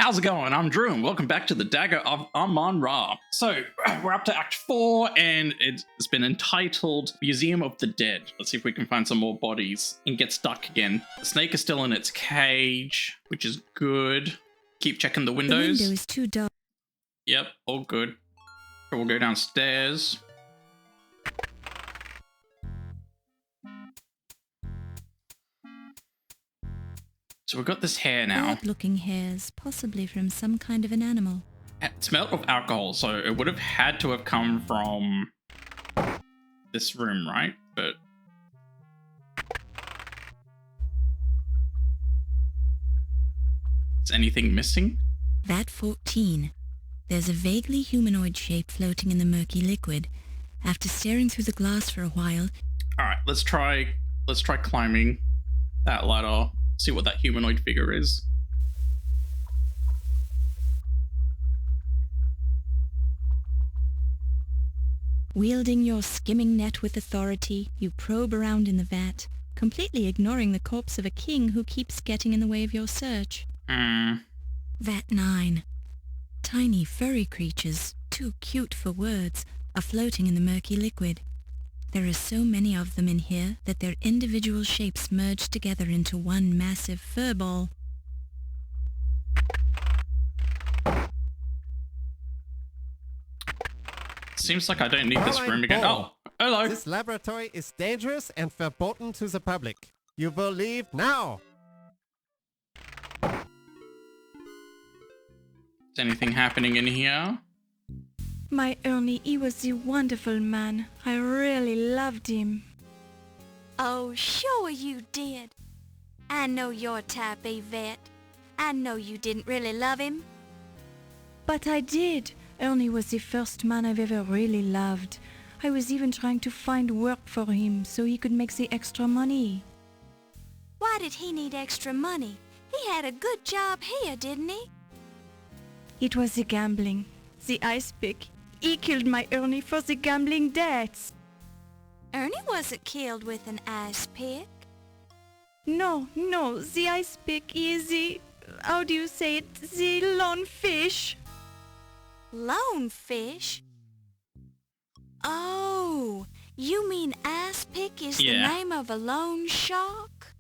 how's it going? I'm Drew, and welcome back to the Dagger of Amon. So, we're up to Act 4, and it's been entitled Museum of the Dead. Let's see if we can find some more bodies and get stuck again. The snake is still in its cage, which is good. Keep checking the windows. The window is too dark. Yep, all good. So we'll go downstairs. So we've got this hair now. Odd-looking hairs, possibly from some kind of an animal. It smelled of alcohol, so it would have had to have come from this room, right? But is anything missing? That 14. There's a vaguely humanoid shape floating in the murky liquid. After staring through the glass for a while... Alright, let's try climbing that ladder. See what that humanoid figure is. Wielding your skimming net with authority, you probe around in the vat, completely ignoring the corpse of a king who keeps getting in the way of your search. Vat 9. Tiny furry creatures, too cute for words, are floating in the murky liquid. There are so many of them in here that their individual shapes merge together into one massive furball. Seems like I don't need this room again. Oh, hello. This laboratory is dangerous and verboten to the public. You will leave now. Is anything happening in here? My Ernie, he was a wonderful man. I really loved him. Oh, sure you did. I know your type, Yvette. I know you didn't really love him. But I did. Ernie was the first man I've ever really loved. I was even trying to find work for him so he could make the extra money. Why did he need extra money? He had a good job here, didn't he? It was the gambling. The ice pick. He killed my Ernie for the gambling debts. Ernie wasn't killed with an ice pick. No, the ice pick is the... how do you say it? The lone fish. Lone fish? Oh, you mean ice pick is the name of a lone shark?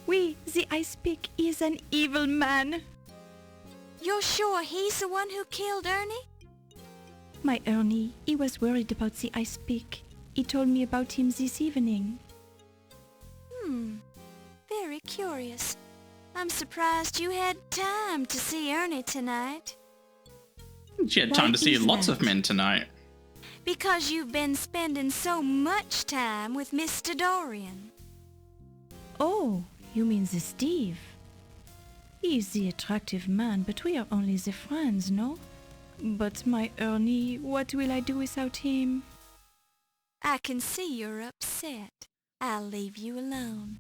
Oui, the ice pick is an evil man. You're sure he's the one who killed Ernie? My Ernie, he was worried about the ice pick. He told me about him this evening. Very curious. I'm surprised you had time to see Ernie tonight. She had time to see lots of men tonight. Because you've been spending so much time with Mr. Dorian. Oh, you mean the Steve? He's the attractive man, but we are only the friends, no? But my Ernie, what will I do without him? I can see you're upset. I'll leave you alone.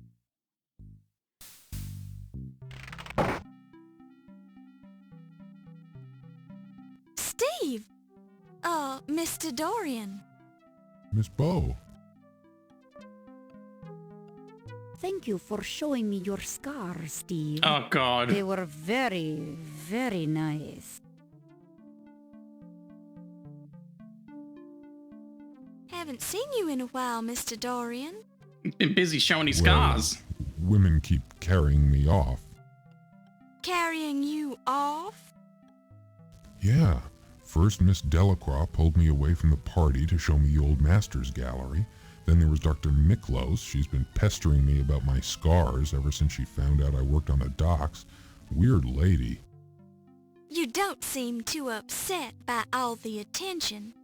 Steve! Mr. Dorian. Miss Bow. Thank you for showing me your scars, Steve. Oh, God. They were very, very nice. Haven't seen you in a while, Mr. Dorian. He's been busy showing his scars. Women keep carrying me off. Carrying you off? Yeah. First, Miss Delacroix pulled me away from the party to show me the old Masters Gallery. Then there was Dr. Miklos. She's been pestering me about my scars ever since she found out I worked on the docks. Weird lady. You don't seem too upset by all the attention.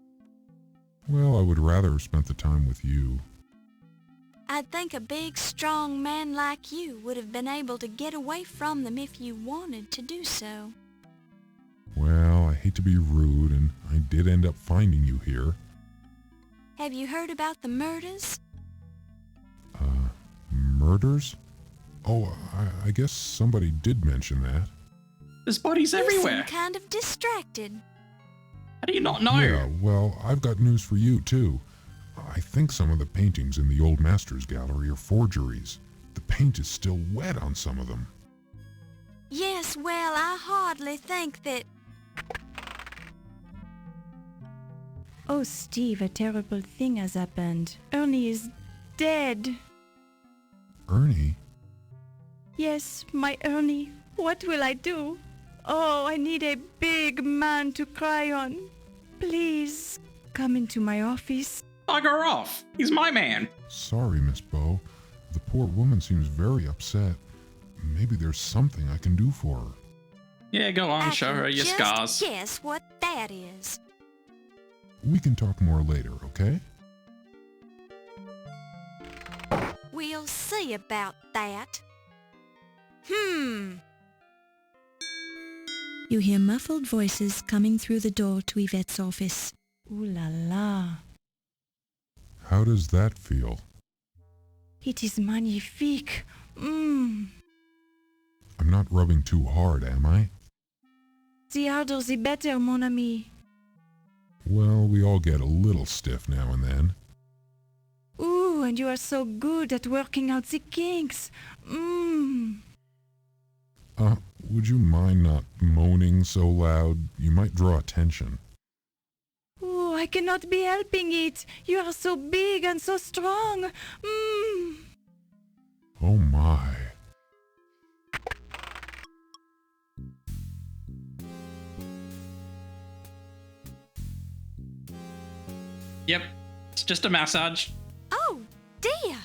Well, I would rather have spent the time with you. I'd think a big, strong man like you would have been able to get away from them if you wanted to do so. Well, I hate to be rude, and I did end up finding you here. Have you heard about the murders? Murders? Oh, I guess somebody did mention that. There's bodies You everywhere. seem kind of distracted. How do you not know? Yeah, well, I've got news for you, too. I think some of the paintings in the old Masters Gallery are forgeries. The paint is still wet on some of them. Yes, Yes, well, I hardly think that... Oh, Steve, a terrible thing has happened. Ernie is dead. Ernie? Yes, my Ernie. What will I do? Oh, I need a big man to cry on. Please, come into my office. Bugger off! He's my man! Sorry, Miss Bow. The poor woman seems very upset. Maybe there's something I can do for her. Yeah, go on, I show can her your just scars. guess what that is. We can talk more later, okay? We'll see about that. You hear muffled voices coming through the door to Yvette's office. Ooh la la. How does that feel? It is magnifique. Mmm. I'm not rubbing too hard, am I? The harder the better, mon ami. Well, we all get a little stiff now and then. Ooh, and you are so good at working out the kinks. Mmm. Would you mind not moaning so loud? You might draw attention. Ooh, I cannot be helping it. You are so big and so strong. Mmm. Oh my. Yep, it's just a massage. Oh, dear.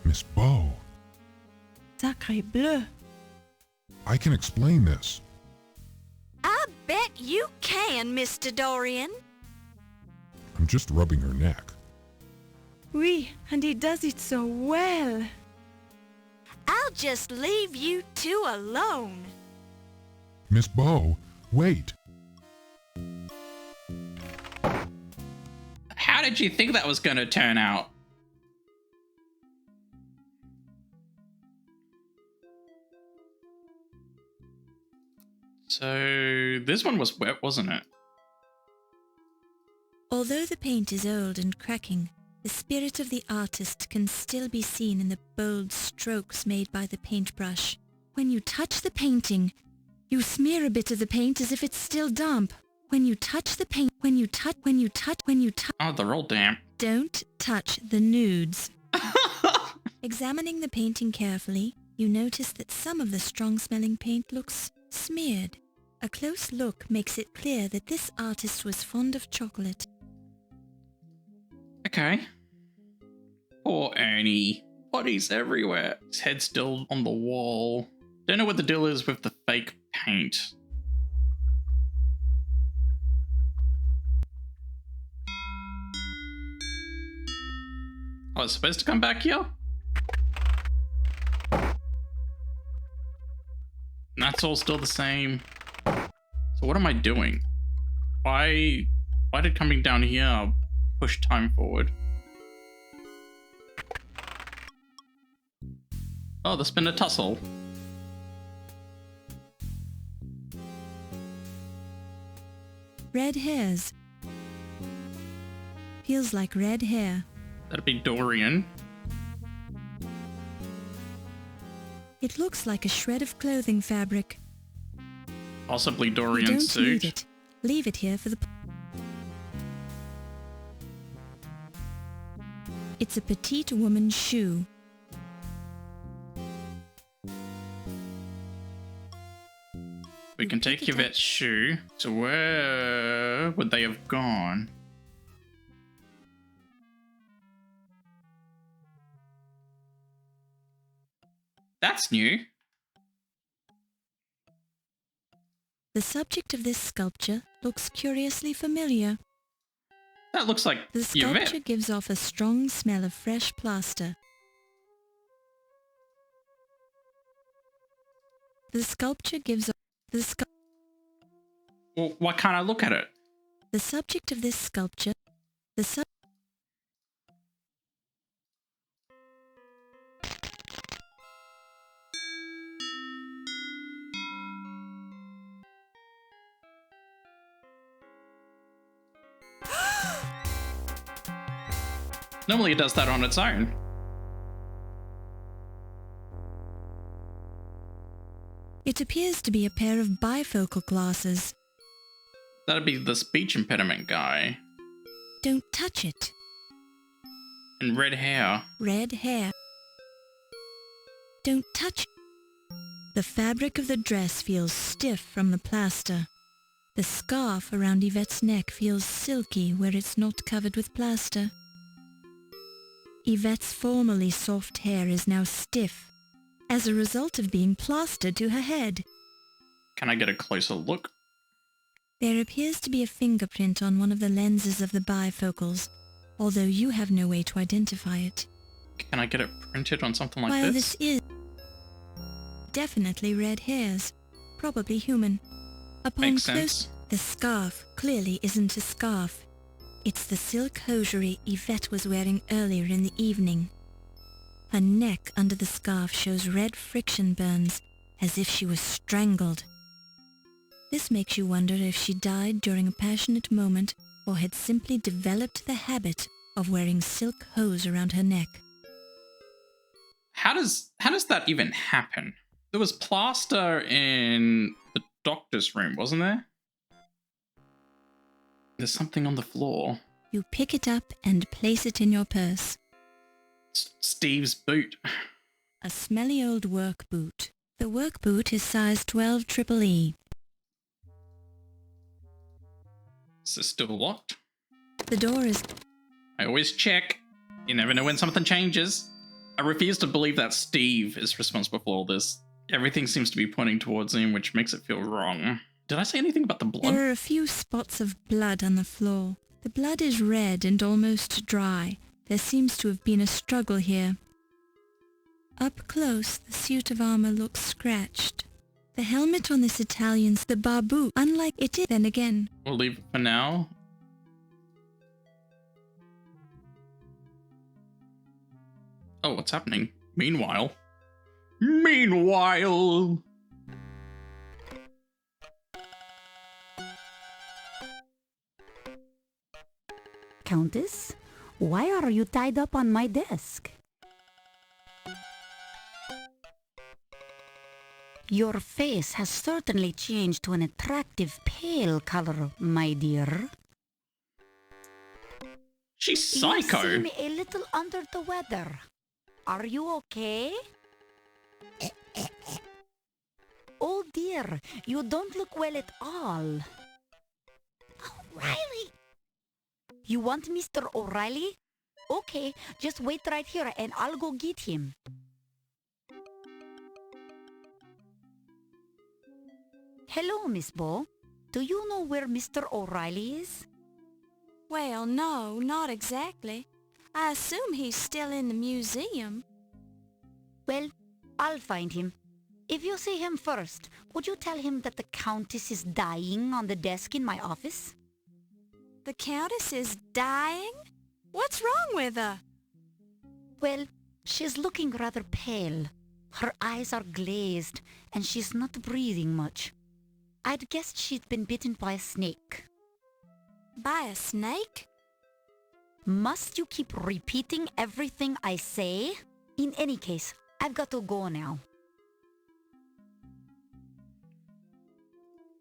Miss Bow, Sacré bleu. I can explain this. I bet you can, Mr. Dorian. I'm just rubbing her neck. Oui, and he does it so well. I'll just leave you two alone. Miss Bow, wait. How did you think that was going to turn out? So, this one was wet, wasn't it? Although the paint is old and cracking, the spirit of the artist can still be seen in the bold strokes made by the paintbrush. When you touch the painting, you smear a bit of the paint as if it's still damp. When you touch the paint, Oh, they're all damp. don't touch the nudes. Examining the painting carefully, you notice that some of the strong-smelling paint looks smeared. A close look makes it clear that this artist was fond of chocolate. Okay. Poor Ernie. Bodies everywhere. His head's still on the wall. Don't know what the deal is with the fake paint. Oh, it's supposed to come back here? And that's all still the same. So what am I doing? Why did coming down here push time forward? Oh, there's been a tussle. Red hairs. Feels like red hair. That'd be Dorian. It looks like a shred of clothing fabric. Possibly You Dorian's don't need suit. it. Leave it here for the... It's a petite woman's shoe. We can take pick it up. Yvette's shoe. So where would they have gone? That's new. The subject of this sculpture looks curiously familiar. That looks like The sculpture Yvette. gives off a strong smell of fresh plaster. The sculpture gives off... Well, why can't I look at it? The subject of this sculpture... The sub... Normally it does that on its own. It It appears to be a pair of bifocal glasses. That'd be the speech impediment guy. Don't touch it. And red hair. Red hair. Don't touch it. The fabric of the dress feels stiff from the plaster. The scarf around Yvette's neck feels silky where it's not covered with plaster. Yvette's formerly soft hair is now stiff as a result of being plastered to her head. Can I get a closer look? There appears to be a fingerprint on one of the lenses of the bifocals, although you have no way to identify it. Can I get it printed on something like While this? this is definitely red hairs, probably human. Upon Makes close, sense. the scarf clearly isn't a scarf. It's the silk hosiery Yvette was wearing earlier in the evening. Her neck under the scarf shows red friction burns, as if she was strangled. This makes you wonder if she died during a passionate moment or had simply developed the habit of wearing silk hose around her neck. How does that even happen? There was plaster in the doctor's room, wasn't there? There's something on the floor. You pick it up and place it in your purse. Steve's boot. A smelly old work boot. The work boot is size 12 triple E. Is this still locked? The door is... I always check. You never know when something changes. I refuse to believe that Steve is responsible for all this. Everything seems to be pointing towards him, which makes it feel wrong. Did I say anything about the blood? There are a few spots of blood on the floor. The blood is red and almost dry. There seems to have been a struggle here. Up close, the suit of armor looks scratched. The helmet on this Italian's the barbu, unlike it is then again. We'll leave it for now. Oh, what's happening? Meanwhile. Countess, why are you tied up on my desk? Your face has certainly changed to an attractive pale color, my dear. She's psycho. You seem a little under the weather. Are you okay? Oh dear, you don't look well at all. O'Reilly! You want Mr. O'Reilly? Okay, just wait right here and I'll go get him. Hello, Miss Bo. Do you know where Mr. O'Reilly is? Well, no, not exactly. I assume he's still in the museum. Well, I'll find him. If you see him first, would you tell him that the Countess is dying on the desk in my office? The Countess is dying? What's wrong with her? Well, she's looking rather pale. Her eyes are glazed, and she's not breathing much. I'd guessed she'd been bitten by a snake. By a snake? Must you keep repeating everything I say? In any case, I've got to go now.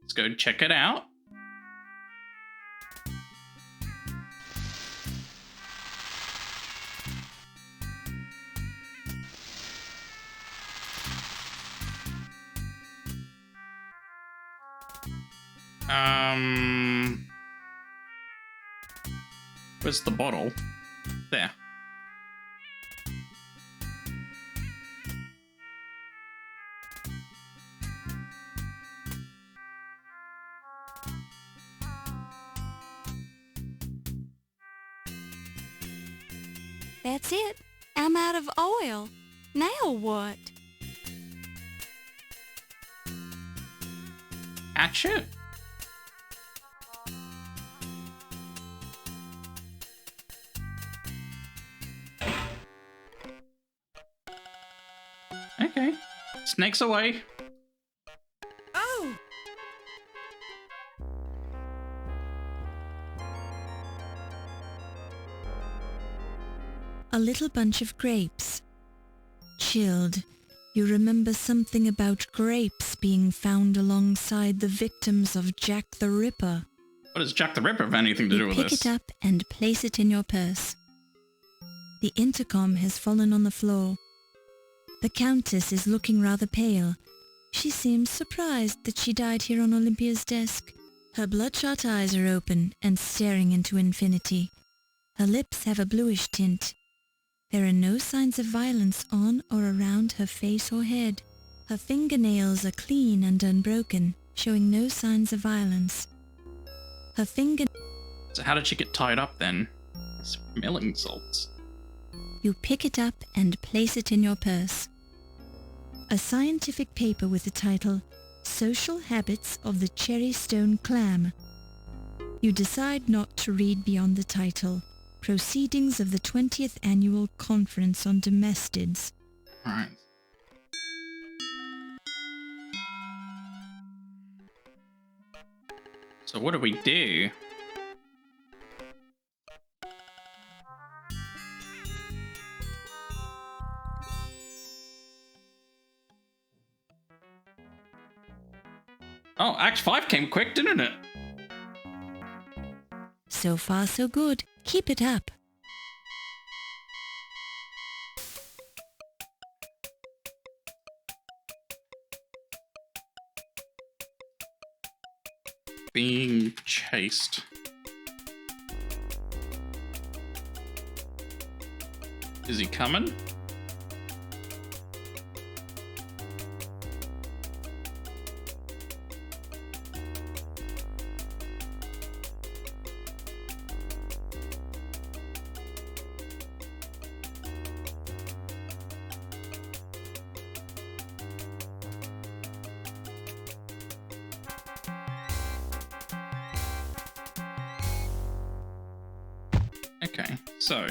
Let's go check it out. Where's the bottle? There. That's it. I'm out of oil. Now what? Hatchet? Okay. Snakes away. Oh! A little bunch of grapes. Chilled. You remember something about grapes being found alongside the victims of Jack the Ripper. What does Jack the Ripper have anything to do with Pick this? it up and place it in your purse. The intercom has fallen on the floor. The Countess is looking rather pale. She seems surprised that she died here on Olympia's desk. Her bloodshot eyes are open and staring into infinity. Her lips have a bluish tint. There are no signs of violence on or around her face or head. Her fingernails are clean and unbroken, showing no signs of violence. So how did she get tied up then? Smelling salts. You pick it up and place it in your purse. A scientific paper with the title, Social Habits of the Cherrystone Clam. You decide not to read beyond the title, Proceedings of the 20th Annual Conference on Domestids. Right. So what do we do? Oh, Act 5 came quick, didn't it? So far so good. Keep it up. Being chased. Is he coming? Okay, so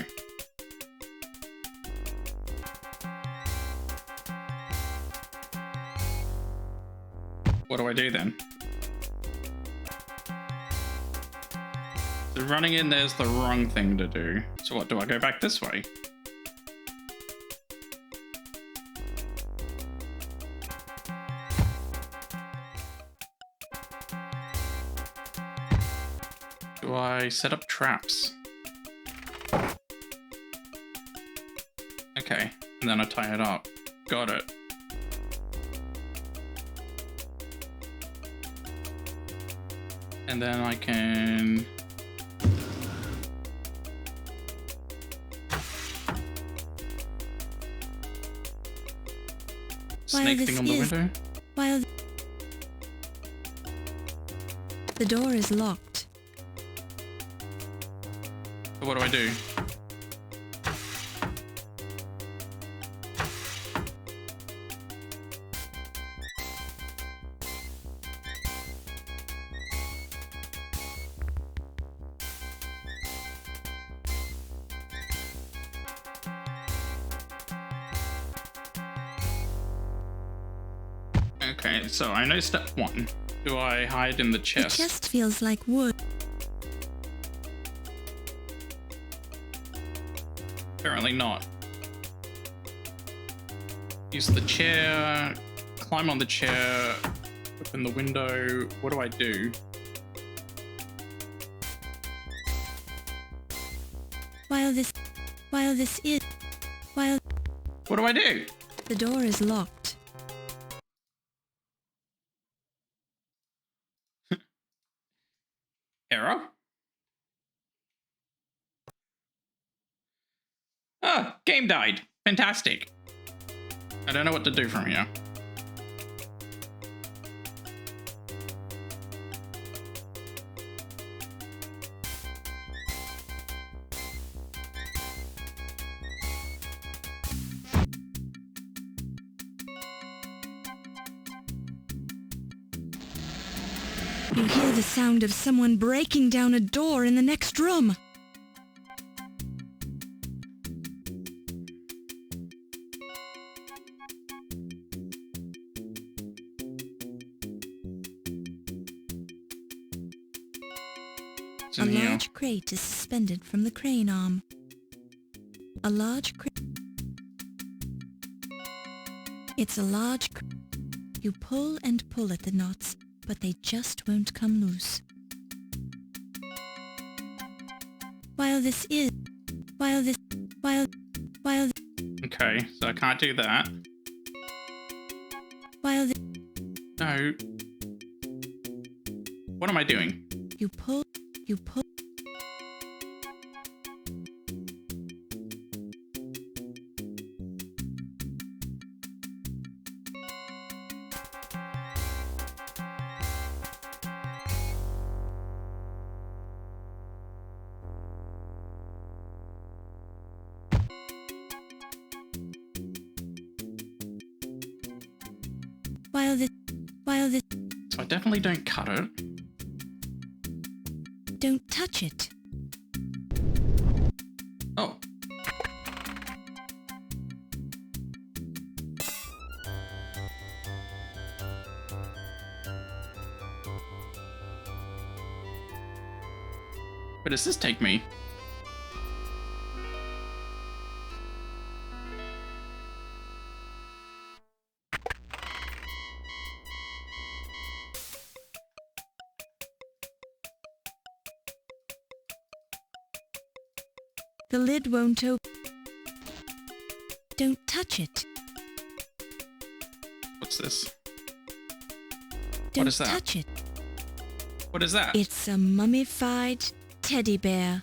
what do I do then? So running in there's the wrong thing to do. So what, do I go back this way? Do I set up traps? Okay, and then I tie it up. Got it. And then I can... snake thing on the window? While the door is locked. So what do I do? Okay, so I know step 1. Do I hide in the chest? The chest feels like wood. Apparently not. Use the chair, climb on the chair, open the window. What do I do? What do I do? The door is locked. Error? Ah, game died. Fantastic. I don't know what to do from here. You hear the sound of someone breaking down a door in the next room. A large crate is suspended from the crane arm. A large crate. It's a large. You pull and pull at the knots, but they just won't come loose. Okay, so I can't do that. No. What am I doing? You pull. So I definitely don't cut it. Don't touch it. Oh. Where does this take me? The lid won't open. Don't touch it. What's this? Don't is that? touch it. What is that? It's a mummified teddy bear.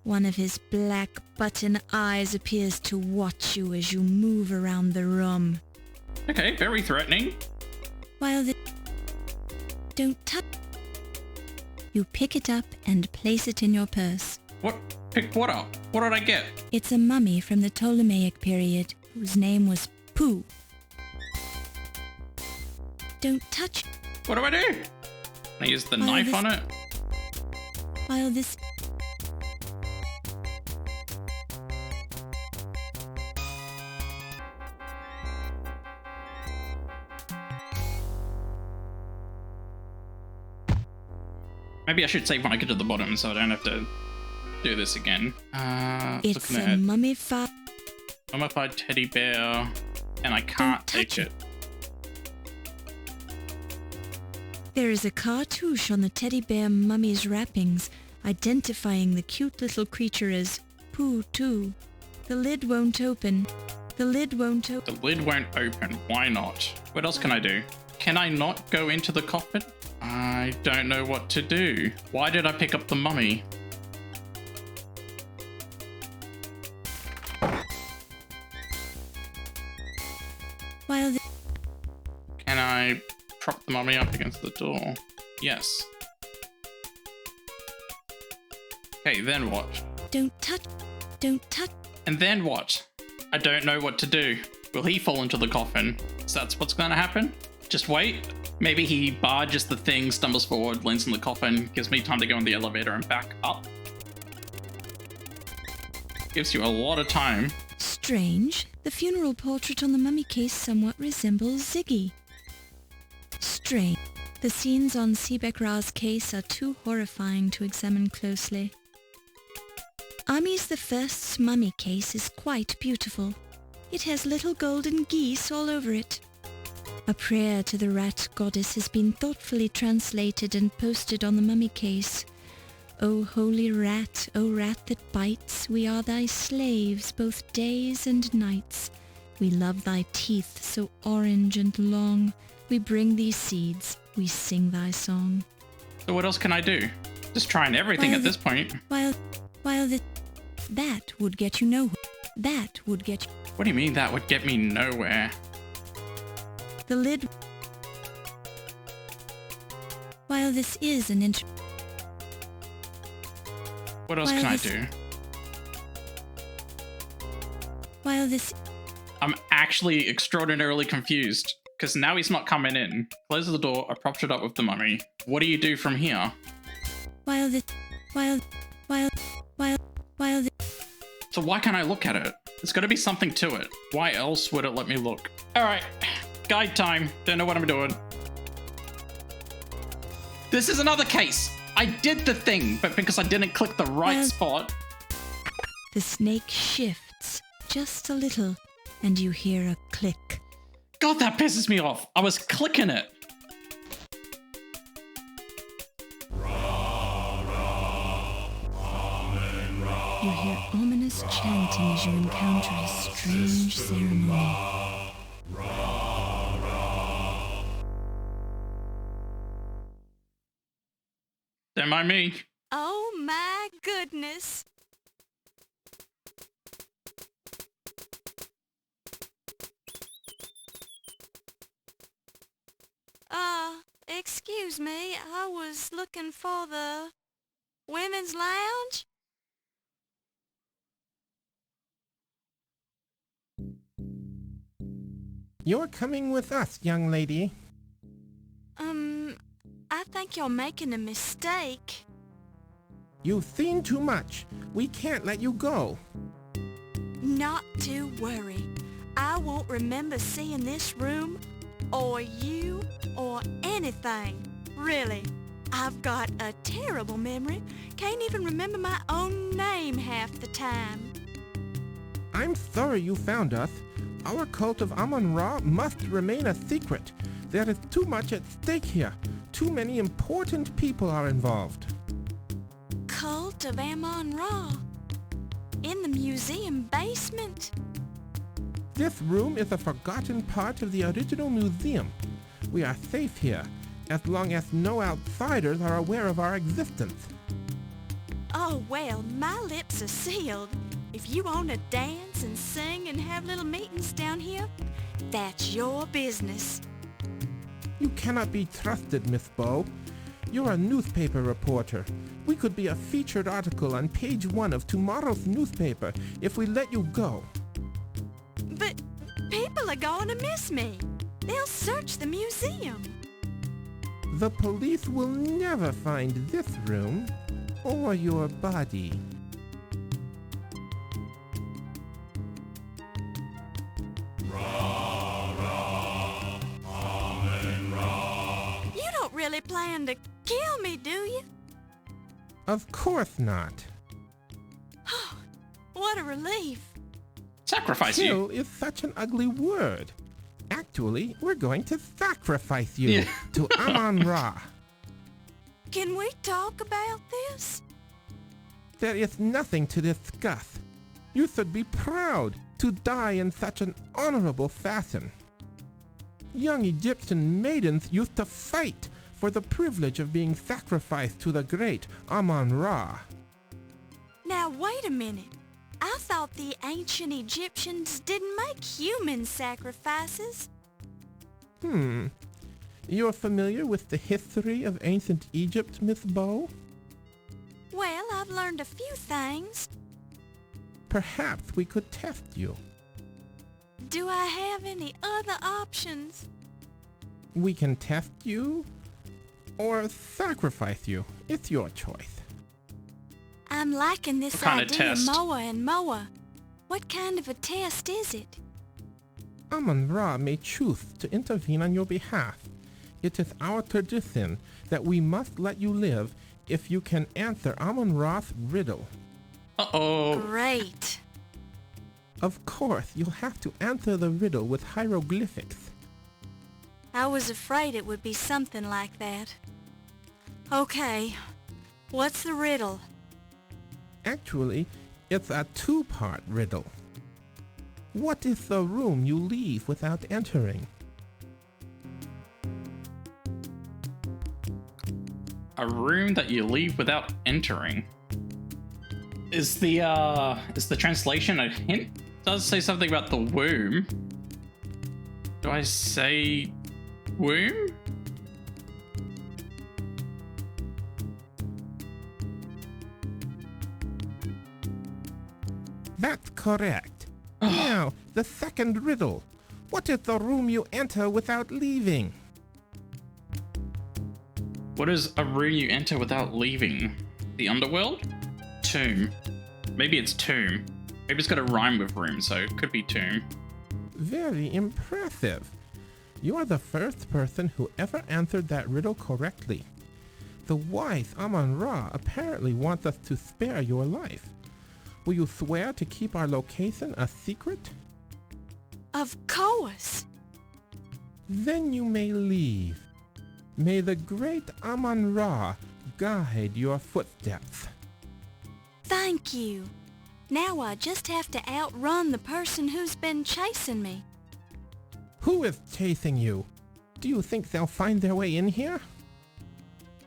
One of his black button eyes appears to watch you as you move around the room. Okay, very threatening. Don't touch. You pick it up and place it in your purse. What? Pick what up? What did I get? It's a mummy from the Ptolemaic period, whose name was Pooh. Don't touch. What do I do? Can I use the knife on it? While this... Maybe I should save when I get to the bottom so I don't have to do this again. It's looking a at mummified teddy bear, and I can't take touch it. There is a cartouche on the teddy bear mummy's wrappings, identifying the cute little creature as Pooh too. The lid won't open. The lid won't open. The lid won't open. Why not? What else can I do? Can I not go into the coffin? I don't know what to do. Why did I pick up the mummy? Can I prop the mummy up against the door? Yes. Okay, then what? Don't touch. Don't touch. And then what? I don't know what to do. Will he fall into the coffin? So that's what's gonna happen? Just wait? Maybe he barges the thing, stumbles forward, lands in the coffin, gives me time to go in the elevator and back up. Gives you a lot of time. Strange. The funeral portrait on the mummy case somewhat resembles Ziggy. Strange. The scenes on Sebekra's case are too horrifying to examine closely. Amis the First's mummy case is quite beautiful. It has little golden geese all over it. A prayer to the rat goddess has been thoughtfully translated and posted on the mummy case. O holy rat, O rat that bites, we are thy slaves both days and nights. We love thy teeth so orange and long. We bring thee seeds, we sing thy song. So what else can I do? Just trying everything at this point. That would get you nowhere. That would get you... What do you mean that would get me nowhere? The lid... While this is an What else can I do? While this... I'm actually extraordinarily confused, because now he's not coming in. Closes the door, I propped it up with the mummy. What do you do from here? So why can't I look at it? There's got to be something to it. Why else would it let me look? Alright, guide time. Don't know what I'm doing. This is another case. I did the thing, but because I didn't click the right spot. The snake shifts just a little, and you hear a click. God, that pisses me off. I was clicking it. You hear ominous chanting as you encounter a strange ceremony. Don't mind me. Oh my goodness. Excuse me, I was looking for the women's lounge. You're coming with us, young lady. I think you're making a mistake. You've seen too much. We can't let you go. Not to worry. I won't remember seeing this room, or you, or anything. Really. I've got a terrible memory. Can't even remember my own name half the time. I'm sorry you found us. Our cult of Amon-Ra must remain a secret. There is too much at stake here. Too many important people are involved. Cult of Amon-Ra? In the museum basement? This room is a forgotten part of the original museum. We are safe here, as long as no outsiders are aware of our existence. Oh, well, my lips are sealed. If you want to dance and sing and have little meetings down here, that's your business. You cannot be trusted, Miss Bow. You're a newspaper reporter. We could be a featured article on page 1 of tomorrow's newspaper if we let you go. But people are going to miss me. They'll search the museum. The police will never find this room or your body. You don't really plan to kill me, do you? Of course not. What a relief. Sacrifice you. Kill is such an ugly word. Actually, we're going to sacrifice you to Amon-Ra. Can we talk about this? There is nothing to discuss. You should be proud to die in such an honorable fashion. Young Egyptian maidens used to fight for the privilege of being sacrificed to the great Amon-Ra. Now, wait a minute. I thought the ancient Egyptians didn't make human sacrifices. You're familiar with the history of ancient Egypt, Miss Bow? Well, I've learned a few things. Perhaps we could test you. Do I have any other options? We can test you or sacrifice you. It's your choice. I'm liking this What kind of idea test? more and more. What kind of a test is it? Amon-Ra may choose to intervene on your behalf. It is our tradition that we must let you live if you can answer Amon-Ra's riddle. Uh-oh. Great. Of course, you'll have to answer the riddle with hieroglyphics. I was afraid it would be something like that. Okay. What's the riddle? Actually, it's a two-part riddle. What is the room you leave without entering? A room that you leave without entering. Is the translation a hint? It does say something about the womb. Do I say womb? That's correct. Now, the second riddle. What is the room you enter without leaving? What is a room you enter without leaving? The underworld? Tomb. Maybe it's tomb. Maybe it's got a rhyme with room, so it could be tomb. Very impressive. You are the first person who ever answered that riddle correctly. The wise Amon-Ra apparently wants us to spare your life. Will you swear to keep our location a secret? Of course. Then you may leave. May the great Amon-Ra guide your footsteps. Thank you. Now I just have to outrun the person who's been chasing me. Who is chasing you? Do you think they'll find their way in here?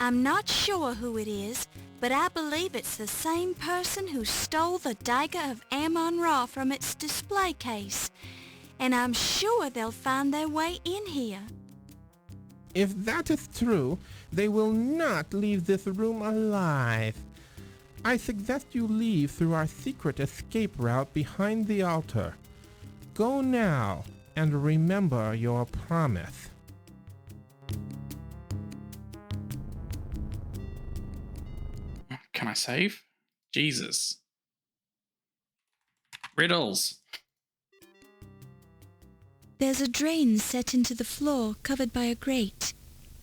I'm not sure who it is, but I believe it's the same person who stole the Dagger of Amon-Ra from its display case. And I'm sure they'll find their way in here. If that is true, they will not leave this room alive. I suggest you leave through our secret escape route behind the altar. Go now, and remember your promise. Can I save? Jesus. Riddles. There's a drain set into the floor covered by a grate.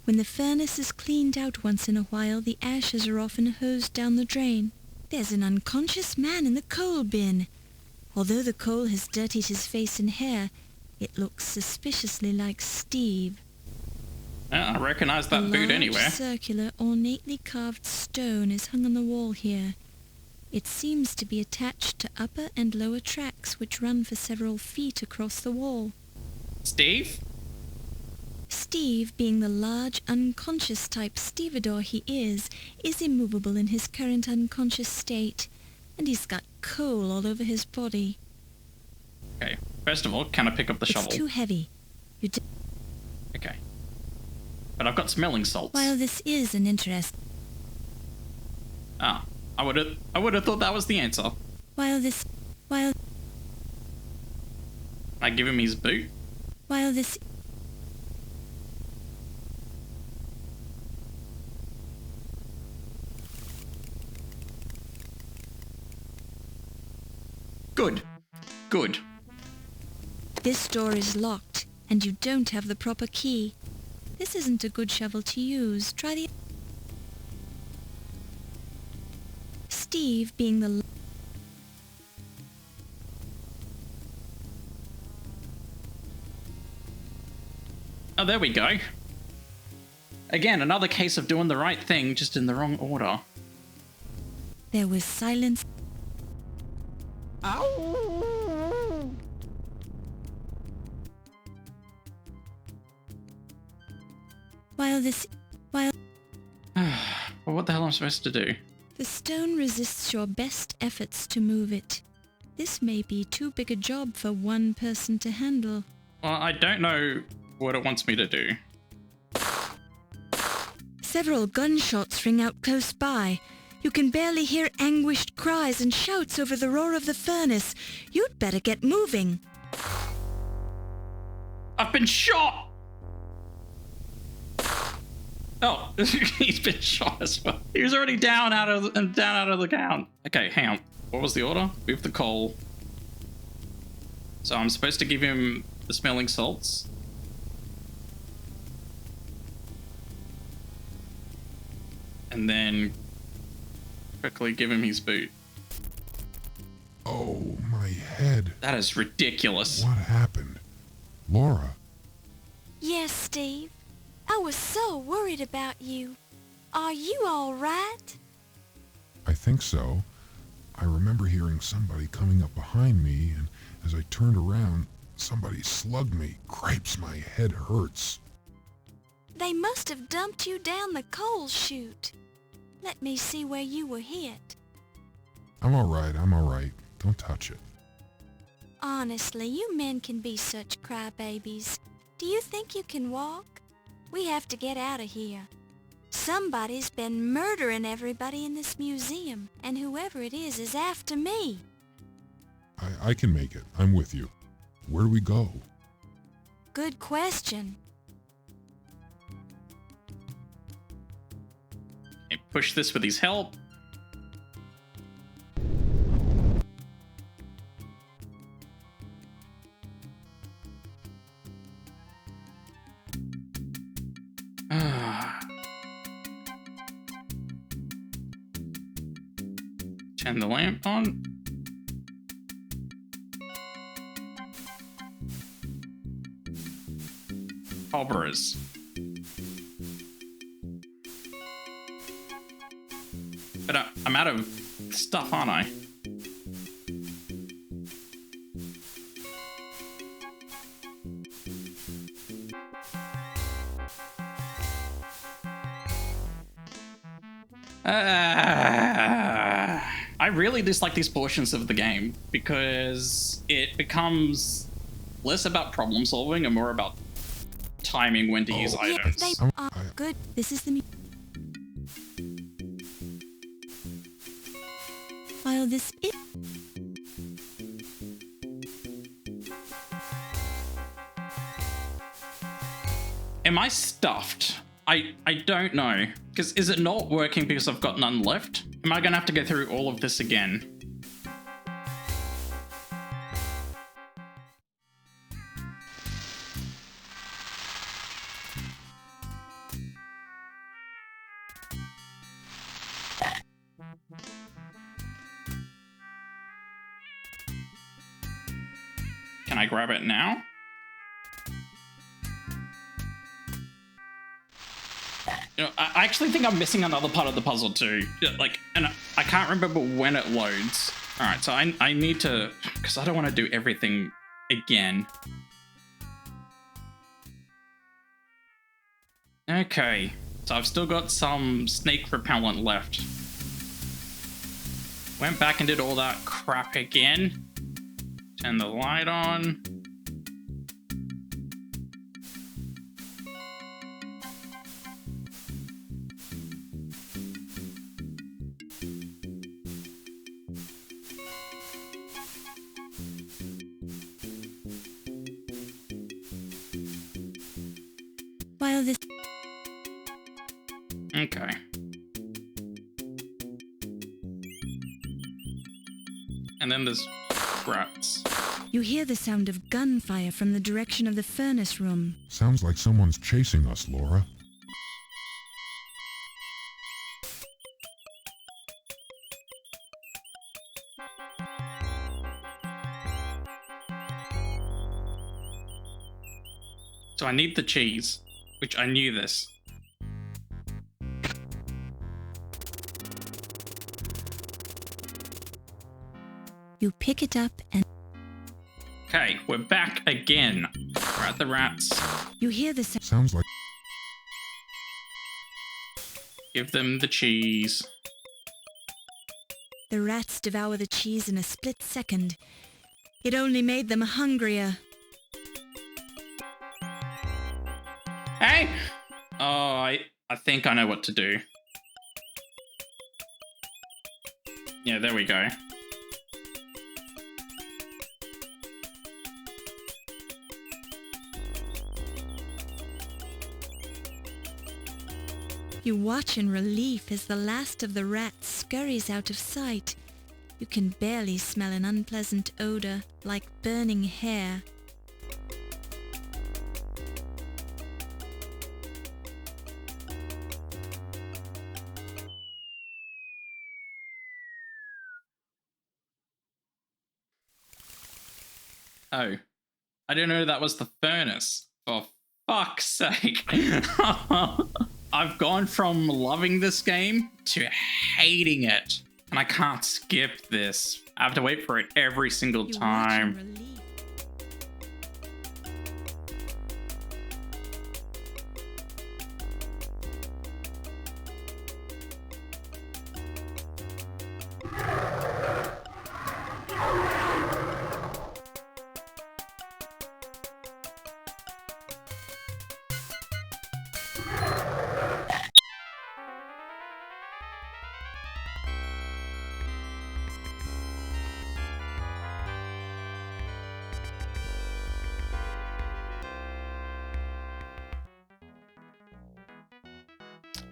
When the furnace is cleaned out once in a while, the ashes are often hosed down the drain. There's an unconscious man in the coal bin. Although the coal has dirtied his face and hair, it looks suspiciously like Steve. I recognize that boot anywhere. A large, circular, ornately carved stone is hung on the wall here. It seems to be attached to upper and lower tracks which run for several feet across the wall. Steve? Steve, being the large, unconscious type stevedore he is immovable in his current unconscious state, and he's got coal all over his body. Okay, first of all, can I pick up the shovel? It's too heavy. Okay. But I've got smelling salts. While this is an interest... Ah, I would have thought that was the answer. While... I give him his boot. While this... Good. Good. This door is locked, and you don't have the proper key. This isn't a good shovel to use. Try the... Steve, being the... Oh, there we go. Again, another case of doing the right thing, just in the wrong order. There was silence. Ow! While Well, what the hell am I supposed to do? the stone resists your best efforts to move it. This may be too big a job for one person to handle. Well, I don't know what it wants me to do. Several gunshots ring out close by. You can barely hear anguished cries and shouts over the roar of the furnace. You'd better get moving. I've been shot! Oh, he's been shot as well. He was already down out of the count. Okay, hang on. What was the order? Move the coal. So I'm supposed to give him the smelling salts. And then quickly give him his boot. Oh, my head. That is ridiculous. What happened? Laura, Yes, Steve. I was so worried about you. Are you all right? I think so. I remember hearing somebody coming up behind me, and as I turned around, somebody slugged me. Cripes, my head hurts. They must have dumped you down the coal chute. Let me see where you were hit. I'm all right. Don't touch it. Honestly, you men can be such crybabies. Do you think you can walk? We have to get out of here. Somebody's been murdering everybody in this museum, and whoever it is after me. I can make it. I'm with you. Where do we go? Good question. Okay, push this with his help. Turn the lamp on. hoverers. But I'm out of stuff, aren't I? I really dislike these portions of the game because it becomes less about problem solving and more about timing when to use items. They are good. This is the... While this is... Am I stuffed? I don't know. Because is it not working because I've got none left? Am I going to have to go through all of this again? Can I grab it now? You know, I actually think I'm missing another part of the puzzle too. Like, and I can't remember when it loads. All right, so I need to, because I don't want to do everything again. Okay, so I've still got some snake repellent left. Went back and did all that crap again. Turn the light on. While this... Okay. And then there's rats. You hear the sound of gunfire from the direction of the furnace room. Sounds like someone's chasing us, Laura. So I need the cheese, which I knew this. You pick it up and... Okay, we're back again. We're at the rats. You hear the Sounds like... Give them the cheese. The rats devour the cheese in a split second. It only made them hungrier. Hey! Oh, I think I know what to do. Yeah, there we go. You watch in relief as the last of the rats scurries out of sight. You can barely smell an unpleasant odor, like burning hair. Oh. I didn't know that was the furnace. For fuck's sake. I've gone from loving this game to hating it. And I can't skip this. I have to wait for it every single You watch in time. relief.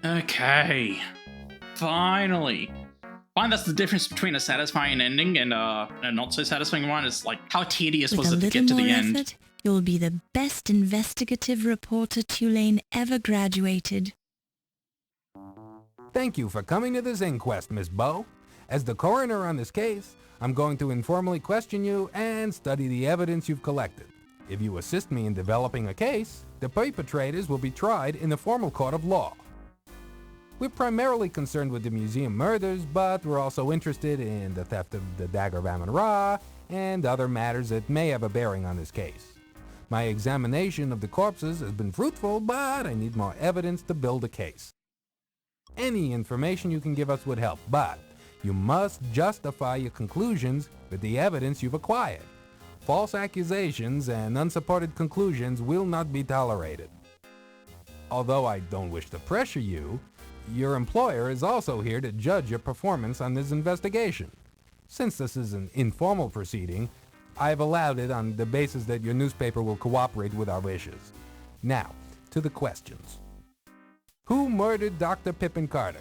Okay. Finally. Find that's the difference between a satisfying ending and a not so satisfying one. It's like, how tedious With was a it to little get to more the end? effort, you'll be the best investigative reporter Tulane ever graduated. Thank you for coming to this inquest, Miss Bow. As the coroner on this case, I'm going to informally question you and study the evidence you've collected. If you assist me in developing a case, the perpetrators will be tried in the formal court of law. We're primarily concerned with the museum murders, but we're also interested in the theft of the Dagger of Amon and other matters that may have a bearing on this case. My examination of the corpses has been fruitful, but I need more evidence to build a case. Any information you can give us would help, but you must justify your conclusions with the evidence you've acquired. False accusations and unsupported conclusions will not be tolerated. Although I don't wish to pressure you, your employer is also here to judge your performance on this investigation. Since this is an informal proceeding, I've allowed it on the basis that your newspaper will cooperate with our wishes. Now, to the questions. Who murdered Dr. Pippin Carter?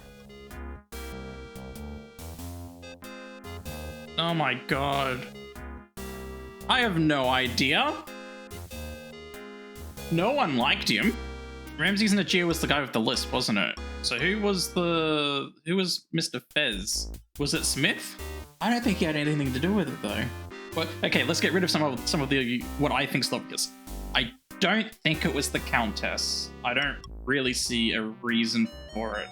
Oh my god. I have no idea. No one liked him. Ramses Najir was the guy with the list, wasn't it? So who was Mr. Fez? Was it Smith? I don't think he had anything to do with it though. But okay, let's get rid of some of the what I think's obvious. I don't think it was the Countess. I don't really see a reason for it.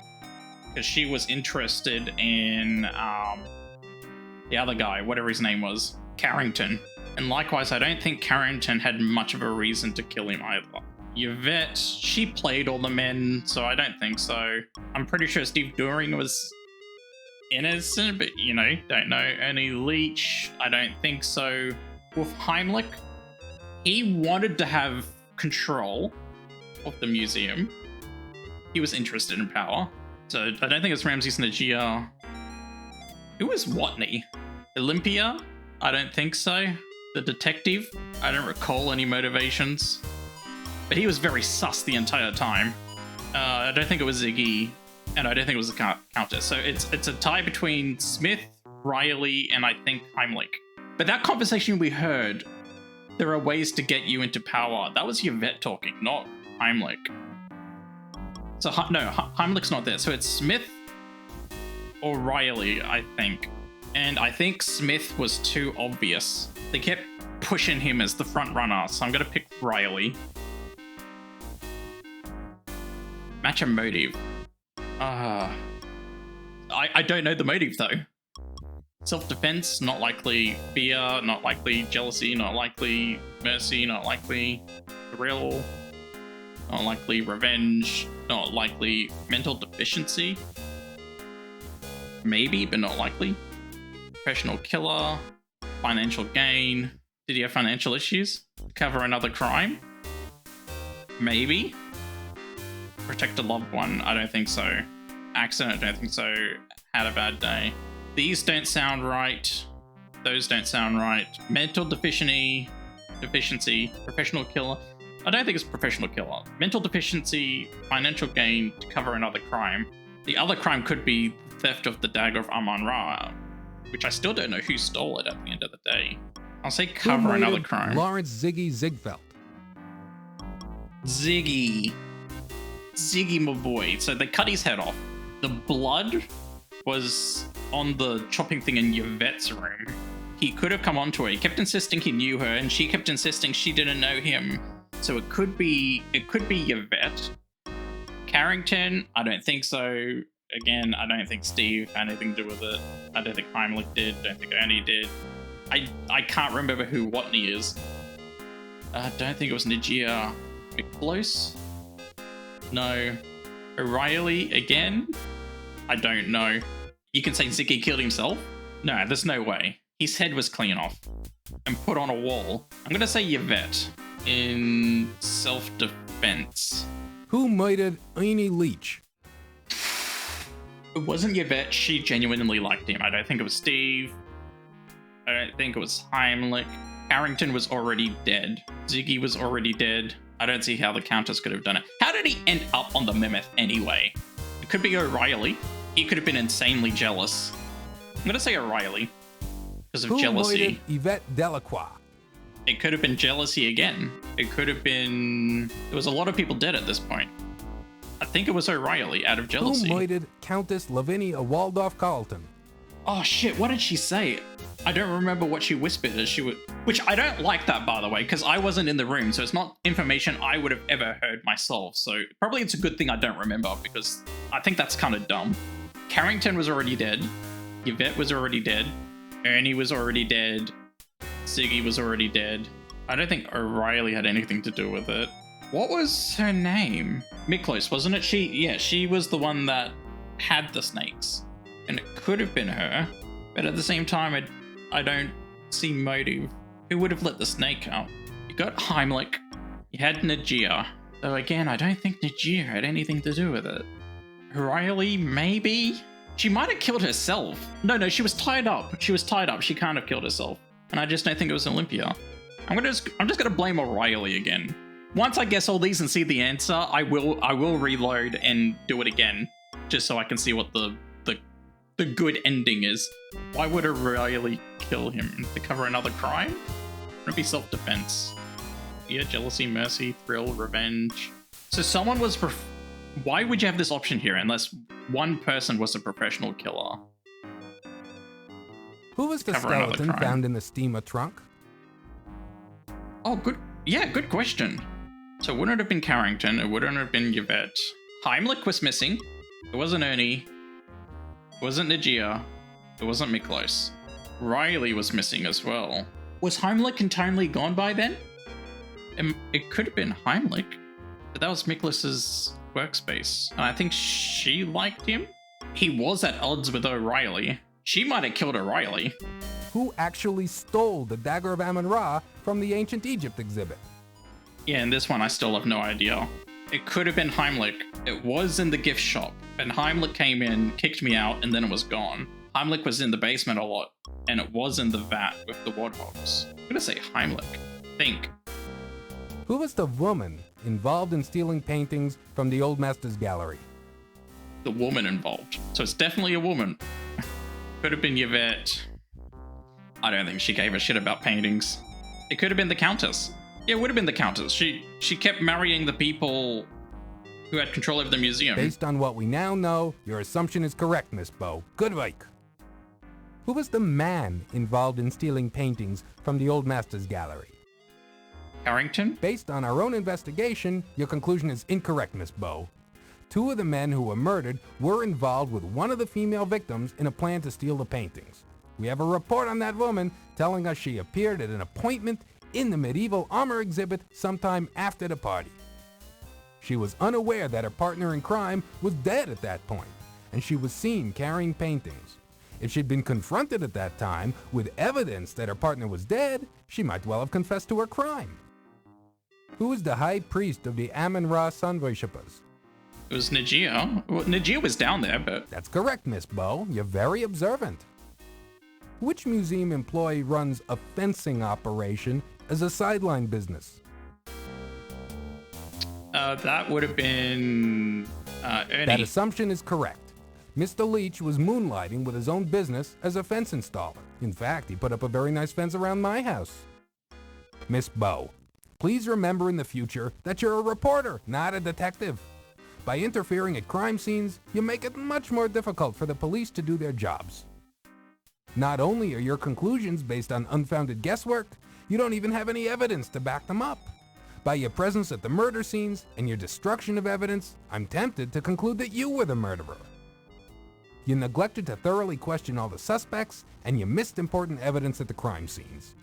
Because she was interested in the other guy, whatever his name was, Carrington. And likewise, I don't think Carrington had much of a reason to kill him either. Yvette, she played all the men, so I don't think so. I'm pretty sure Steve Doering was innocent, but don't know. Ernie Leach, I don't think so. Wolf Heimlich, he wanted to have control of the museum. He was interested in power. So I don't think it's Ramses Najir. Who was Watney? Olympia? I don't think so. The detective? I don't recall any motivations. But he was very sus the entire time. I don't think it was Ziggy, and I don't think it was the Countess. So it's a tie between Smith, Riley, and I think Heimlich. But that conversation we heard, there are ways to get you into power. That was Yvette talking, not Heimlich. So no, Heimlich's not there. So it's Smith or Riley, I think. And I think Smith was too obvious. They kept pushing him as the front runner, so I'm gonna pick Riley. Match a motive. I don't know the motive though. Self-defense, not likely. Fear, not likely. Jealousy, not likely. Mercy, not likely. Thrill, not likely. Revenge, not likely. Mental deficiency, maybe, but not likely. Professional killer, financial gain. Did he have financial issues? Cover another crime? Maybe. Protect a loved one, I don't think so. Accident, I don't think so. Had a bad day. These don't sound right. Those don't sound right. Mental deficiency, professional killer. I don't think it's professional killer. Mental deficiency, financial gain to cover another crime. The other crime could be theft of the Dagger of Amon Ra, which I still don't know who stole it at the end of the day. I'll say cover another crime. Lawrence Ziggy Ziegfeld. Ziggy, my boy. So they cut his head off. The blood was on the chopping thing in Yvette's room. He could have come onto her. He kept insisting he knew her, and she kept insisting she didn't know him. So it could be Yvette. Carrington, I don't think so. Again, I don't think Steve had anything to do with it. I don't think Heimlich did. I don't think Ernie did. I can't remember who Watney is. I don't think it was Najir. Close? No. O'Reilly again? I don't know. You can say Ziggy killed himself? No, there's no way. His head was clean off and put on a wall. I'm gonna say Yvette in self-defense. Who murdered Ernie Leach? It wasn't Yvette. She genuinely liked him. I don't think it was Steve. I don't think it was Heimlich. Carrington was already dead. Ziggy was already dead. I don't see how the Countess could have done it. How did he end up on the Mammoth anyway? It could be O'Reilly. He could have been insanely jealous. I'm going to say O'Reilly because of jealousy. Who murdered Yvette Delacroix? It could have been jealousy again. It could have been... There was a lot of people dead at this point. I think it was O'Reilly out of jealousy. Who murdered Countess Lavinia Waldorf Carlton? Oh shit, what did she say? I don't remember what she whispered as she would, which I don't like that, by the way, because I wasn't in the room, so it's not information I would have ever heard myself. So probably it's a good thing I don't remember, because I think that's kind of dumb. Carrington was already dead. Yvette was already dead. Ernie was already dead. Ziggy was already dead. I don't think O'Reilly had anything to do with it. What was her name? Miklos, wasn't it? She was the one that had the snakes. And it could have been her. But at the same time, I don't see motive. Who would have let the snake out? You got Heimlich. You had Najir. Though again, I don't think Najir had anything to do with it. O'Reilly, maybe? She might have killed herself. No, she was tied up. She can't have killed herself. And I just don't think it was Olympia. I'm just gonna blame O'Reilly again. Once I guess all these and see the answer, I will reload and do it again, just so I can see what the good ending is. Why would O'Reilly kill him? To cover another crime? Would it be self-defense? Yeah, jealousy, mercy, thrill, revenge. So someone was. Why would you have this option here unless one person was a professional killer? Who was the skeleton found in the steamer trunk? Oh, good. Yeah, good question. So it wouldn't have been Carrington. It wouldn't have been Yvette. Heimlich was missing. It wasn't Ernie. It wasn't Najir. It wasn't Miklos. Riley was missing as well. Was Heimlich entirely gone by then? It could have been Heimlich, but that was Miklos's workspace. And I think she liked him. He was at odds with O'Reilly. She might have killed O'Reilly. Who actually stole the Dagger of Amon Ra from the Ancient Egypt exhibit? Yeah, in this one, I still have no idea. It could have been Heimlich. It was in the gift shop, and Heimlich came in, kicked me out, and then it was gone. Heimlich was in the basement a lot, and it was in the vat with the warthogs. I'm gonna say Heimlich. Think. Who was the woman involved in stealing paintings from the Old Masters Gallery? The woman involved. So it's definitely a woman. Could have been Yvette. I don't think she gave a shit about paintings. It could have been the Countess. Yeah, it would have been the Countess. She kept marrying the people who had control of the museum. Based on what we now know, your assumption is correct, Miss Bow. Good work. Who was the man involved in stealing paintings from the Old Masters Gallery? Carrington? Based on our own investigation, your conclusion is incorrect, Miss Bow. Two of the men who were murdered were involved with one of the female victims in a plan to steal the paintings. We have a report on that woman telling us she appeared at an appointment in the medieval armor exhibit sometime after the party. She was unaware that her partner in crime was dead at that point, and she was seen carrying paintings. If she'd been confronted at that time with evidence that her partner was dead, she might well have confessed to her crime. Who is the high priest of the Amon-Ra sun worshippers? It was Najir. Well, Najir was down there, but... That's correct, Miss Bow. You're very observant. Which museum employee runs a fencing operation as a sideline business? That would have been Ernie. That assumption is correct. Mr. Leach was moonlighting with his own business as a fence installer. In fact, he put up a very nice fence around my house. Miss Bow, please remember in the future that you're a reporter, not a detective. By interfering at crime scenes, you make it much more difficult for the police to do their jobs. Not only are your conclusions based on unfounded guesswork, you don't even have any evidence to back them up. By your presence at the murder scenes and your destruction of evidence, I'm tempted to conclude that you were the murderer. You neglected to thoroughly question all the suspects, and you missed important evidence at the crime scenes.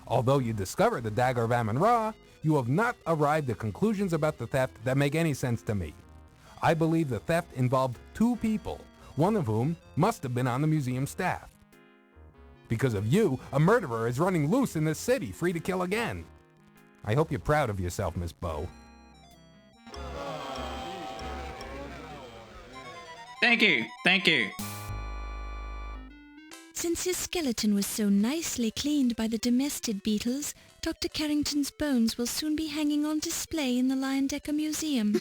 Although you discovered the Dagger of Amon Ra, you have not arrived at conclusions about the theft that make any sense to me. I believe the theft involved two people, one of whom must have been on the museum staff. Because of you, a murderer is running loose in this city, free to kill again. I hope you're proud of yourself, Miss Bow. Thank you. Thank you. Since his skeleton was so nicely cleaned by the domestic beetles, Dr. Carrington's bones will soon be hanging on display in the Leyendecker Museum.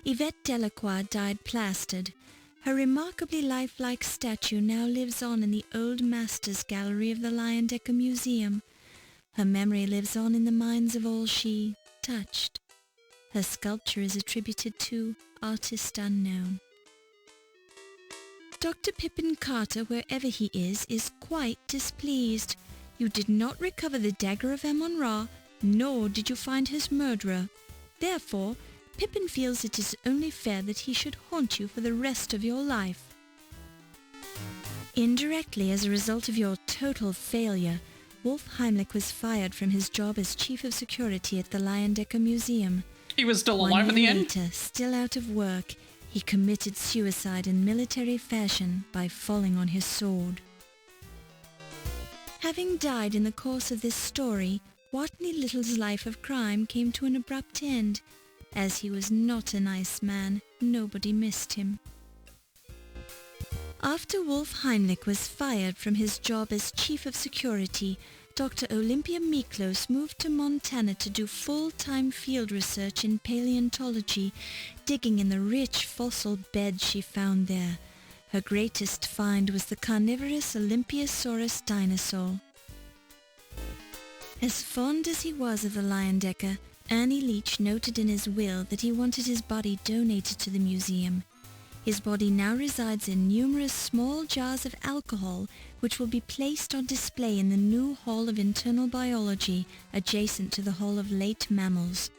Yvette Delacroix died plastered. Her remarkably lifelike statue now lives on in the Old Masters Gallery of the Leyendecker Museum. Her memory lives on in the minds of all she touched. Her sculpture is attributed to artist unknown. Dr. Pippin Carter, wherever he is quite displeased. You did not recover the Dagger of Amon-Ra, nor did you find his murderer. Therefore, Pippin feels it is only fair that he should haunt you for the rest of your life. Indirectly, as a result of your total failure, Wolf Heimlich was fired from his job as Chief of Security at the Leyendecker Museum. He was still alive at the end? 1 year later, still out of work, he committed suicide in military fashion by falling on his sword. Having died in the course of this story, Watney Little's life of crime came to an abrupt end. As he was not a nice man, nobody missed him. After Wolf Heimlich was fired from his job as Chief of Security, Dr. Olympia Miklos moved to Montana to do full-time field research in paleontology, digging in the rich fossil beds she found there. Her greatest find was the carnivorous Olympiasaurus dinosaur. As fond as he was of the Leyendecker, Ernie Leach noted in his will that he wanted his body donated to the museum. His body now resides in numerous small jars of alcohol, which will be placed on display in the new Hall of Internal Biology, adjacent to the Hall of Late Mammals.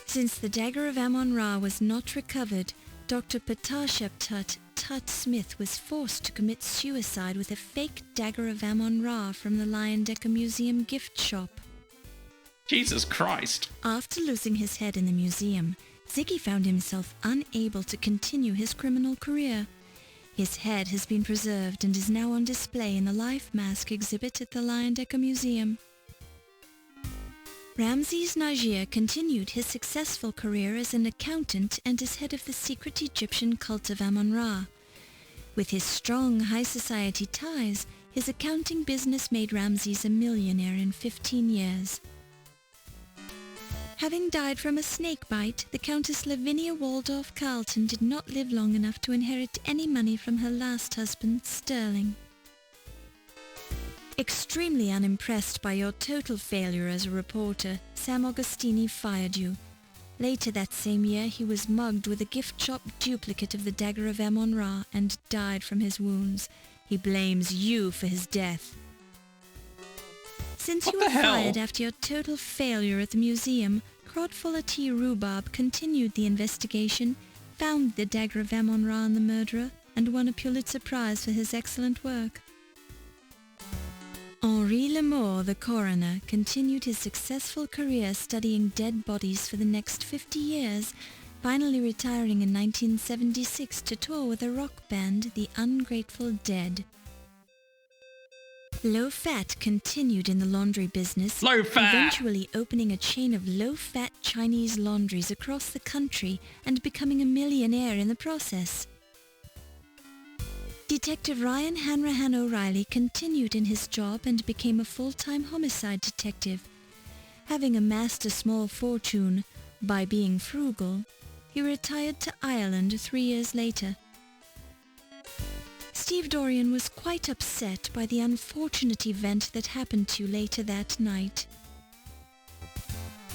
Since the Dagger of Amon-Ra was not recovered, Dr. Patasheptut Tut Smith was forced to commit suicide with a fake Dagger of Amon-Ra from the Leyendecker Museum gift shop. Jesus Christ. After losing his head in the museum, Ziggy found himself unable to continue his criminal career. His head has been preserved and is now on display in the Life Mask exhibit at the Leyendecker Museum. Ramses Najir continued his successful career as an accountant and as head of the secret Egyptian cult of Amon-Ra. With his strong high society ties, his accounting business made Ramses a millionaire in 15 years. Having died from a snake bite, the Countess Lavinia Waldorf Carleton did not live long enough to inherit any money from her last husband, Sterling. Extremely unimpressed by your total failure as a reporter, Sam Augustini fired you. Later that same year, he was mugged with a gift shop duplicate of the Dagger of Amon-Ra and died from his wounds. He blames you for his death. Since you were fired after your total failure at the museum, Crodfuller T. Rhubarb continued the investigation, found the Dagger of Amon-Ra and the murderer, and won a Pulitzer Prize for his excellent work. Henri Lemore, the coroner, continued his successful career studying dead bodies for the next 50 years, finally retiring in 1976 to tour with a rock band, the Ungrateful Dead. Low Fat continued in the laundry business, eventually opening a chain of low-fat Chinese laundries across the country and becoming a millionaire in the process. Detective Ryan Hanrahan O'Reilly continued in his job and became a full-time homicide detective. Having amassed a small fortune by being frugal, he retired to Ireland 3 years later. Steve Dorian was quite upset by the unfortunate event that happened to you later that night.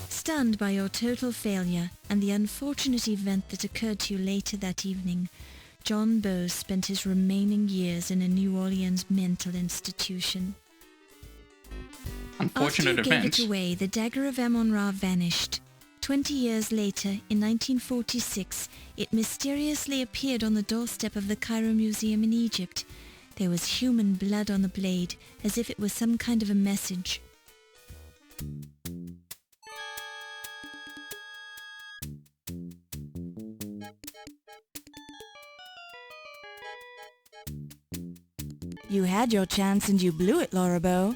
Stunned by your total failure and the unfortunate event that occurred to you later that evening, John Bowes spent his remaining years in a New Orleans mental institution. Unfortunate After you event. gave it away, the Dagger of Amon-Ra vanished. 20 years later, in 1946, it mysteriously appeared on the doorstep of the Cairo Museum in Egypt. There was human blood on the blade, as if it was some kind of a message. You had your chance and you blew it, Laura Bow.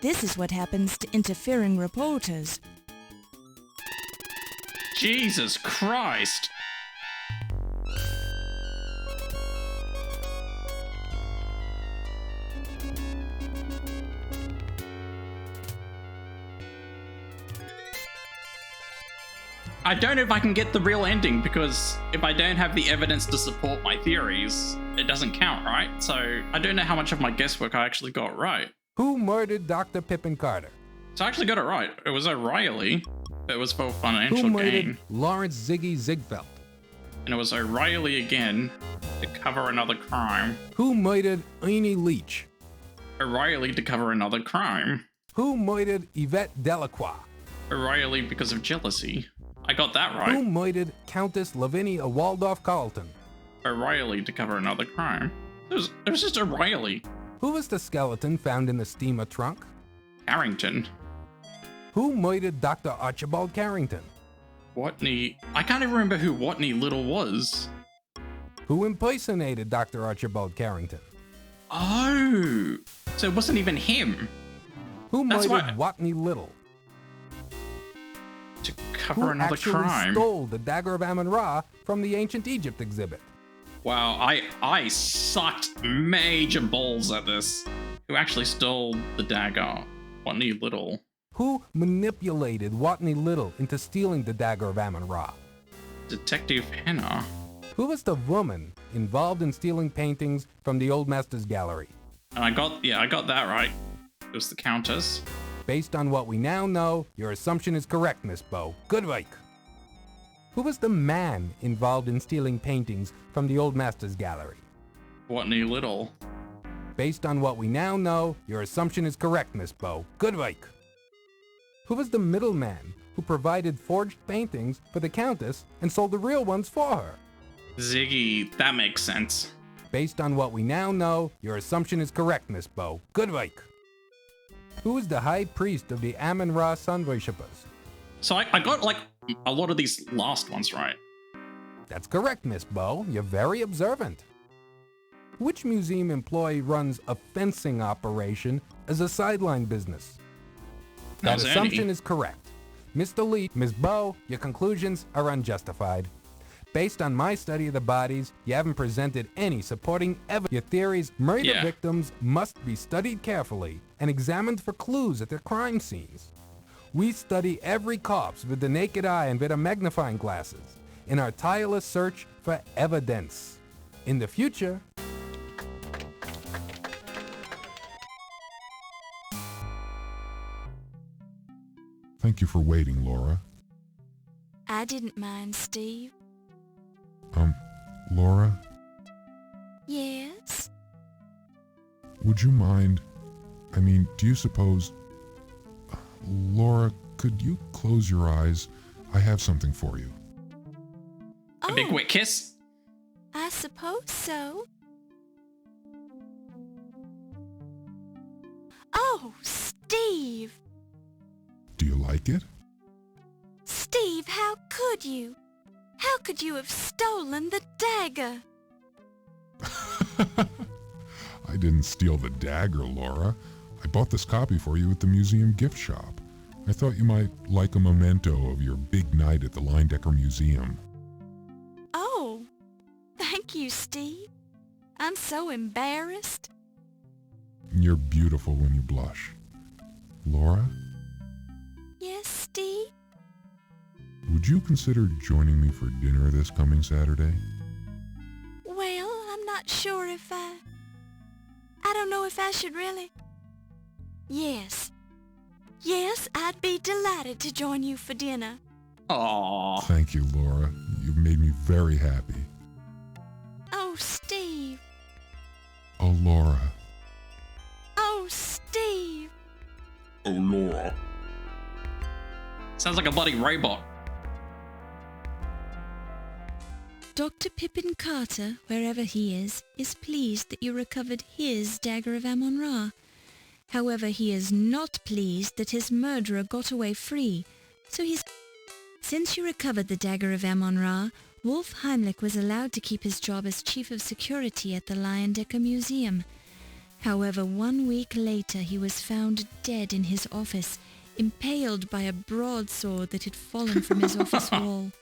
This is what happens to interfering reporters. Jesus Christ. I don't know if I can get the real ending, because if I don't have the evidence to support my theories, it doesn't count, right? So I don't know how much of my guesswork I actually got right. Who murdered Dr. Pippin Carter? So I actually got it right. It was O'Reilly. It was for financial Who murdered gain. Lawrence Ziggy Ziegfeld? And it was O'Reilly again to cover another crime. Who murdered Ernie Leach? O'Reilly to cover another crime. Who murdered Yvette Delacroix? O'Reilly because of jealousy. I got that Who right. murdered Countess Lavinia Waldorf-Carleton? O'Reilly to cover another crime. It was just O'Reilly. Who was the skeleton found in the steamer trunk? Carrington. Who murdered Dr. Archibald Carrington? Watney. I can't even remember who Watney Little was. Who impersonated Dr. Archibald Carrington? Oh. So it wasn't even him. Who That's murdered Watney Little? To cover Who another actually crime. stole the Dagger of Amon-Ra from the Ancient Egypt exhibit? Wow, I sucked major balls at this. Who actually stole the dagger? Watney Little. Who manipulated Watney Little into stealing the Dagger of Amon-Ra? Detective Henna. Who was the woman involved in stealing paintings from the Old Masters Gallery? And I got that right. It was the Countess. Based on what we now know, your assumption is correct, Miss Bow. Good work. Who was the man involved in stealing paintings from the Old Masters Gallery? Watney Little. Based on what we now know, your assumption is correct, Miss Bow. Good work. Who was the middleman who provided forged paintings for the Countess and sold the real ones for her? Ziggy, that makes sense. Based on what we now know, your assumption is correct, Miss Bow. Good work. Who is the high priest of the Amon-Ra sun worshippers? So I got like a lot of these last ones right. That's correct, Miss Bow. You're very observant. Which museum employee runs a fencing operation as a sideline business? That was assumption Andy. is correct. Mr. Lee, Ms. Bow, your conclusions are unjustified. Based on my study of the bodies, you haven't presented any supporting evidence. Your theories, murder victims must be studied carefully and examined for clues at their crime scenes. We study every corpse with the naked eye and with our magnifying glasses in our tireless search for evidence. In the future, Thank you for waiting, Laura. I didn't mind, Steve. Laura, Yes? would you mind? Do you suppose... Laura, could you close your eyes? I have something for you. A big wet kiss? I suppose so. Oh, Steve! Do you like it? Steve, how could you? How could you have stolen the dagger? I didn't steal the dagger, Laura. I bought this copy for you at the museum gift shop. I thought you might like a memento of your big night at the Leindecker Museum. Oh, thank you, Steve. I'm so embarrassed. You're beautiful when you blush. Laura, Yes, Steve? would you consider joining me for dinner this coming Saturday? Well, I'm not sure if I don't know if I should really. Yes. Yes, I'd be delighted to join you for dinner. Aww. Thank you, Laura. You've made me very happy. Oh, Steve. Oh, Laura. Oh, Steve. Oh, Laura. Sounds like a bloody robot. Dr. Pippin Carter, wherever he is pleased that you recovered his Dagger of Amon-Ra. However, he is not pleased that his murderer got away free, so he's... Since you recovered the Dagger of Amon-Ra, Wolf Heimlich was allowed to keep his job as chief of security at the Leindecker Museum. However, 1 week later he was found dead in his office, impaled by a broadsword that had fallen from his office wall.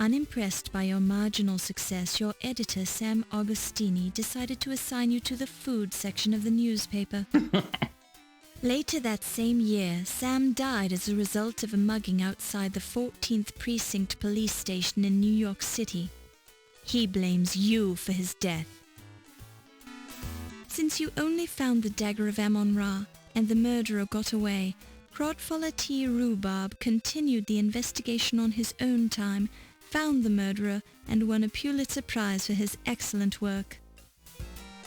Unimpressed by your marginal success, your editor, Sam Augustini, decided to assign you to the food section of the newspaper. Later that same year, Sam died as a result of a mugging outside the 14th Precinct police station in New York City. He blames you for his death. Since you only found the Dagger of Amon-Ra and the murderer got away, Crodfoller T. Rhubarb continued the investigation on his own time, found the murderer, and won a Pulitzer Prize for his excellent work.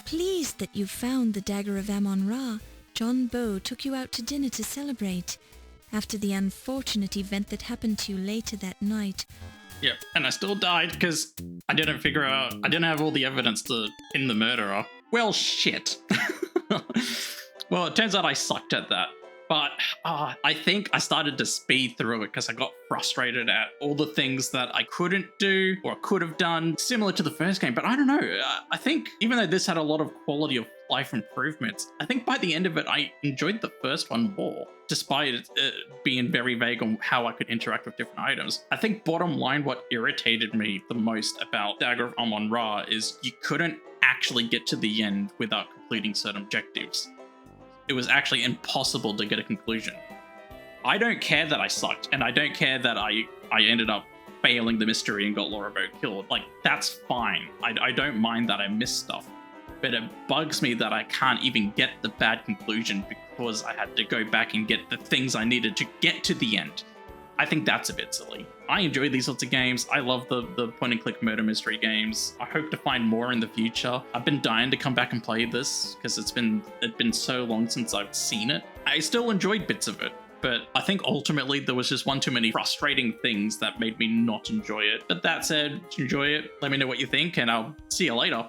Pleased that you found the Dagger of Amon Ra, John Bow took you out to dinner to celebrate. After the unfortunate event that happened to you later that night. Yep, and I still died because I didn't have all the evidence to pin the murderer. Well, shit. Well, it turns out I sucked at that. But I think I started to speed through it because I got frustrated at all the things that I couldn't do or could have done, similar to the first game. But I don't know. I think even though this had a lot of quality of life improvements, I think by the end of it, I enjoyed the first one more, despite it being very vague on how I could interact with different items. I think bottom line, what irritated me the most about Dagger of Amon Ra is you couldn't actually get to the end without completing certain objectives. It was actually impossible to get a conclusion. I don't care that I sucked, and I don't care that I ended up failing the mystery and got Lollback killed. Like, that's fine. I don't mind that I missed stuff. But it bugs me that I can't even get the bad conclusion because I had to go back and get the things I needed to get to the end. I think that's a bit silly. I enjoy these sorts of games. I love the point-and-click murder mystery games. I hope to find more in the future. I've been dying to come back and play this because it's been so long since I've seen it. I still enjoyed bits of it, but I think ultimately there was just one too many frustrating things that made me not enjoy it. But that said, enjoy it. Let me know what you think, and I'll see you later.